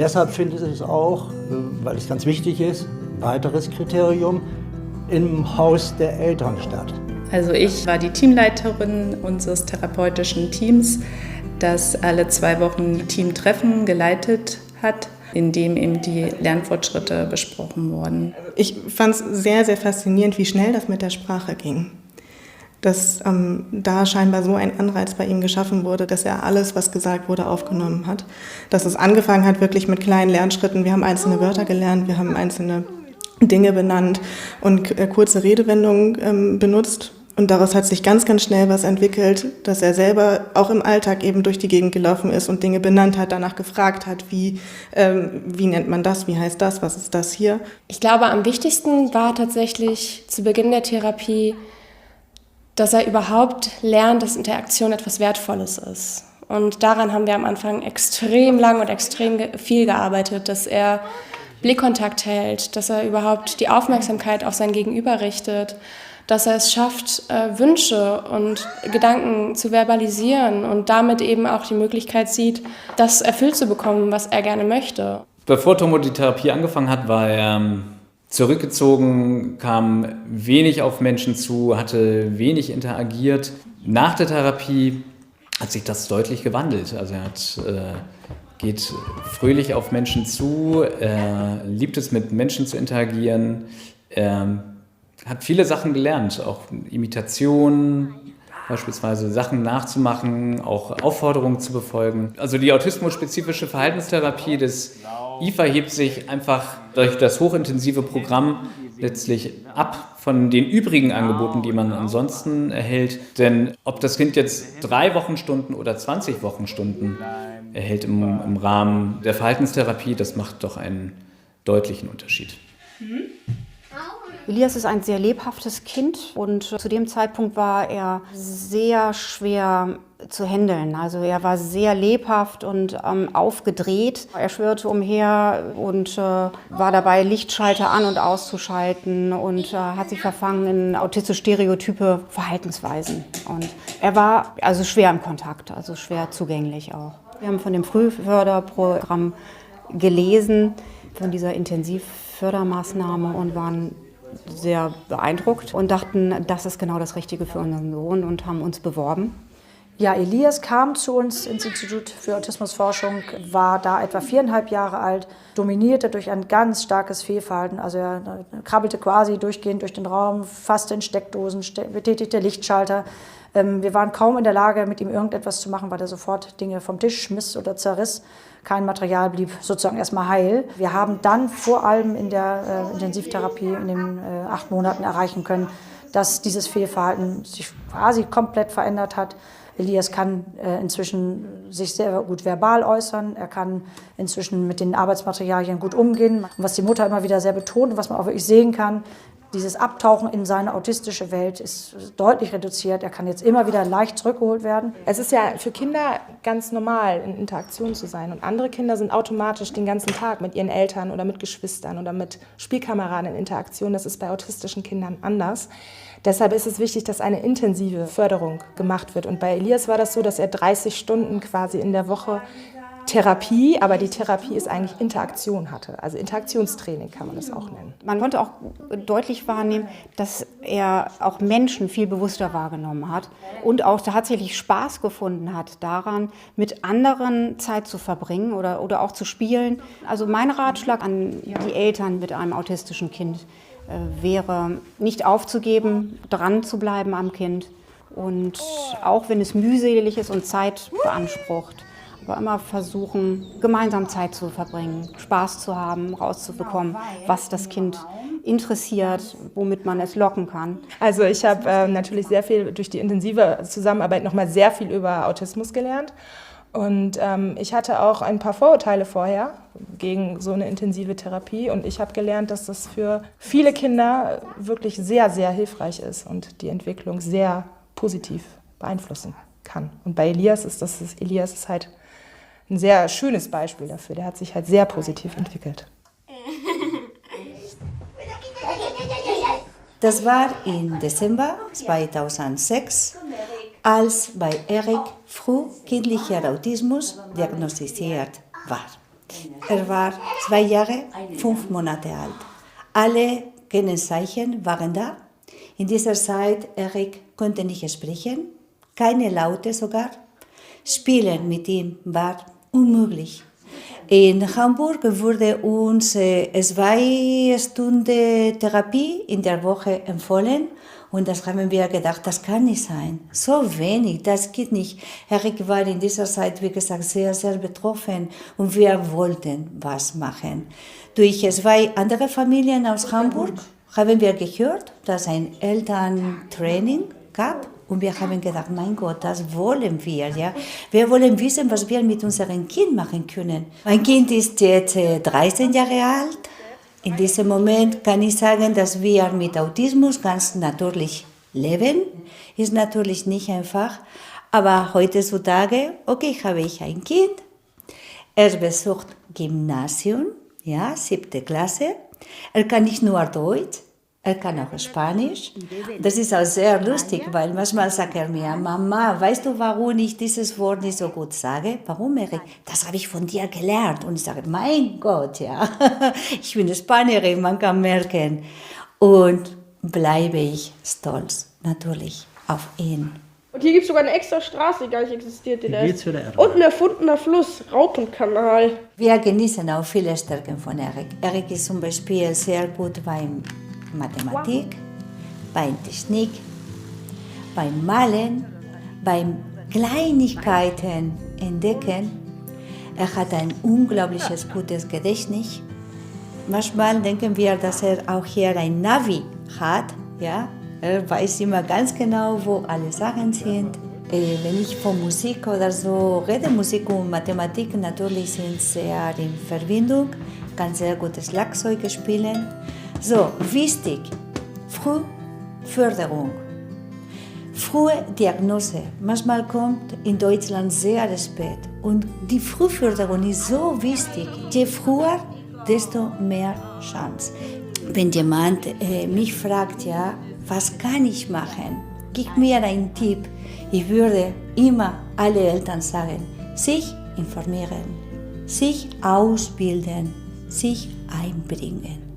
deshalb finde ich es auch, weil es ganz wichtig ist, ein weiteres Kriterium im Haus der Eltern statt. Also ich war die Teamleiterin unseres therapeutischen Teams, das alle 2 Wochen Teamtreffen geleitet hat, in dem eben die Lernfortschritte besprochen wurden. Ich fand es sehr, sehr faszinierend, wie schnell das mit der Sprache ging. Dass da scheinbar so ein Anreiz bei ihm geschaffen wurde, dass er alles, was gesagt wurde, aufgenommen hat. Dass es angefangen hat wirklich mit kleinen Lernschritten. Wir haben einzelne Wörter gelernt, wir haben einzelne Dinge benannt und kurze Redewendungen benutzt. Und daraus hat sich ganz, ganz schnell was entwickelt, dass er selber auch im Alltag eben durch die Gegend gelaufen ist und Dinge benannt hat, danach gefragt hat, wie nennt man das, wie heißt das, was ist das hier? Ich glaube, am wichtigsten war tatsächlich zu Beginn der Therapie, dass er überhaupt lernt, dass Interaktion etwas Wertvolles ist. Und daran haben wir am Anfang extrem lang und extrem viel gearbeitet, dass er Blickkontakt hält, dass er überhaupt die Aufmerksamkeit auf sein Gegenüber richtet, dass er es schafft, Wünsche und Gedanken zu verbalisieren und damit eben auch die Möglichkeit sieht, das erfüllt zu bekommen, was er gerne möchte. Bevor Tomo die Therapie angefangen hat, war er zurückgezogen, kam wenig auf Menschen zu, hatte wenig interagiert. Nach der Therapie hat sich das deutlich gewandelt. Also er geht fröhlich auf Menschen zu, liebt es, mit Menschen zu interagieren, hat viele Sachen gelernt, auch Imitation, beispielsweise Sachen nachzumachen, auch Aufforderungen zu befolgen. Also die autismusspezifische Verhaltenstherapie des IFA hebt sich einfach durch das hochintensive Programm letztlich ab von den übrigen Angeboten, die man ansonsten erhält. Denn ob das Kind jetzt 3 Wochenstunden oder 20 Wochenstunden erhält im Rahmen der Verhaltenstherapie, das macht doch einen deutlichen Unterschied. Elias ist ein sehr lebhaftes Kind und zu dem Zeitpunkt war er sehr schwer zu handeln. Also er war sehr lebhaft und aufgedreht. Er schwirrte umher und war dabei, Lichtschalter an- und auszuschalten und hat sich verfangen in autistisch-stereotype Verhaltensweisen. Und er war also schwer im Kontakt, also schwer zugänglich auch. Wir haben von dem Frühförderprogramm gelesen, von dieser Intensivfördermaßnahme und waren sehr beeindruckt und dachten, das ist genau das Richtige für unseren Sohn und haben uns beworben. Ja, Elias kam zu uns ins Institut für Autismusforschung, war da etwa 4,5 Jahre alt, dominierte durch ein ganz starkes Fehlverhalten. Also er krabbelte quasi durchgehend durch den Raum, fasste in Steckdosen, betätigte Lichtschalter. Wir waren kaum in der Lage, mit ihm irgendetwas zu machen, weil er sofort Dinge vom Tisch schmiss oder zerriss. Kein Material blieb sozusagen erstmal heil. Wir haben dann vor allem in der Intensivtherapie in den 8 Monaten erreichen können, dass dieses Fehlverhalten sich quasi komplett verändert hat. Elias kann inzwischen sich sehr gut verbal äußern. Er kann inzwischen mit den Arbeitsmaterialien gut umgehen. Und was die Mutter immer wieder sehr betont und was man auch wirklich sehen kann, dieses Abtauchen in seine autistische Welt ist deutlich reduziert. Er kann jetzt immer wieder leicht zurückgeholt werden. Es ist ja für Kinder ganz normal, in Interaktion zu sein. Und andere Kinder sind automatisch den ganzen Tag mit ihren Eltern oder mit Geschwistern oder mit Spielkameraden in Interaktion. Das ist bei autistischen Kindern anders. Deshalb ist es wichtig, dass eine intensive Förderung gemacht wird. Und bei Elias war das so, dass er 30 Stunden quasi in der Woche Therapie, aber die Therapie ist eigentlich Interaktion hatte. Also Interaktionstraining kann man das auch nennen. Man konnte auch deutlich wahrnehmen, dass er auch Menschen viel bewusster wahrgenommen hat und auch tatsächlich Spaß gefunden hat daran, mit anderen Zeit zu verbringen oder auch zu spielen. Also mein Ratschlag an die Eltern mit einem autistischen Kind wäre, nicht aufzugeben, dran zu bleiben am Kind und auch wenn es mühselig ist und Zeit beansprucht, aber immer versuchen, gemeinsam Zeit zu verbringen, Spaß zu haben, rauszubekommen, was das Kind interessiert, womit man es locken kann. Also ich habe natürlich sehr viel durch die intensive Zusammenarbeit nochmal sehr viel über Autismus gelernt. Und ich hatte auch ein paar Vorurteile vorher gegen so eine intensive Therapie. Und ich habe gelernt, dass das für viele Kinder wirklich sehr, sehr hilfreich ist und die Entwicklung sehr positiv beeinflussen kann. Und bei Elias ist halt ein sehr schönes Beispiel dafür. Der hat sich halt sehr positiv entwickelt. Das war im Dezember 2006, als bei Erik frühkindlicher Autismus diagnostiziert war. Er war 2 Jahre, 5 Monate alt. Alle Kennzeichen waren da. In dieser Zeit, Erik konnte nicht sprechen, keine Laute sogar. Spielen mit ihm war unmöglich. In Hamburg wurde uns 2 Stunden Therapie in der Woche empfohlen. Und das haben wir gedacht, das kann nicht sein. So wenig, das geht nicht. Erik war in dieser Zeit, wie gesagt, sehr, sehr betroffen. Und wir wollten was machen. Durch 2 andere Familien aus Hamburg haben wir gehört, dass es ein Elterntraining gab. Und wir haben gedacht, mein Gott, das wollen wir. Ja? Wir wollen wissen, was wir mit unserem Kind machen können. Mein Kind ist jetzt 13 Jahre alt. In diesem Moment kann ich sagen, dass wir mit Autismus ganz natürlich leben. Ist natürlich nicht einfach. Aber heutzutage, okay, habe ich ein Kind. Er besucht Gymnasium, ja, 7. Klasse. Er kann nicht nur Deutsch, er kann auch Spanisch. Das ist auch sehr lustig, weil manchmal sagt er mir, Mama, weißt du, warum ich dieses Wort nicht so gut sage? Warum, Erik? Das habe ich von dir gelernt. Und ich sage, mein Gott, ja, ich bin Spanierin, man kann merken. Und bleibe ich stolz, natürlich, auf ihn. Und hier gibt es sogar eine extra Straße, die gar nicht existiert. Und Und ein erfundener Fluss, Raupenkanal. Wir genießen auch viele Stärken von Erik. Erik ist zum Beispiel sehr gut beim Mathematik, beim Technik, beim Malen, beim Kleinigkeiten entdecken. Er hat ein unglaubliches gutes Gedächtnis. Manchmal denken wir, dass er auch hier ein Navi hat. Ja? Er weiß immer ganz genau, wo alle Sachen sind. Wenn ich von Musik oder so rede, Musik und Mathematik natürlich sind sehr in Verbindung. Kann sehr gutes Schlagzeug spielen. So, wichtig, Frühförderung, frühe Diagnose. Manchmal kommt in Deutschland sehr spät. Und die Frühförderung ist so wichtig. Je früher, desto mehr Chance. Wenn jemand mich fragt, ja, was kann ich machen, gib mir einen Tipp. Ich würde immer alle Eltern sagen, sich informieren, sich ausbilden, sich einbringen.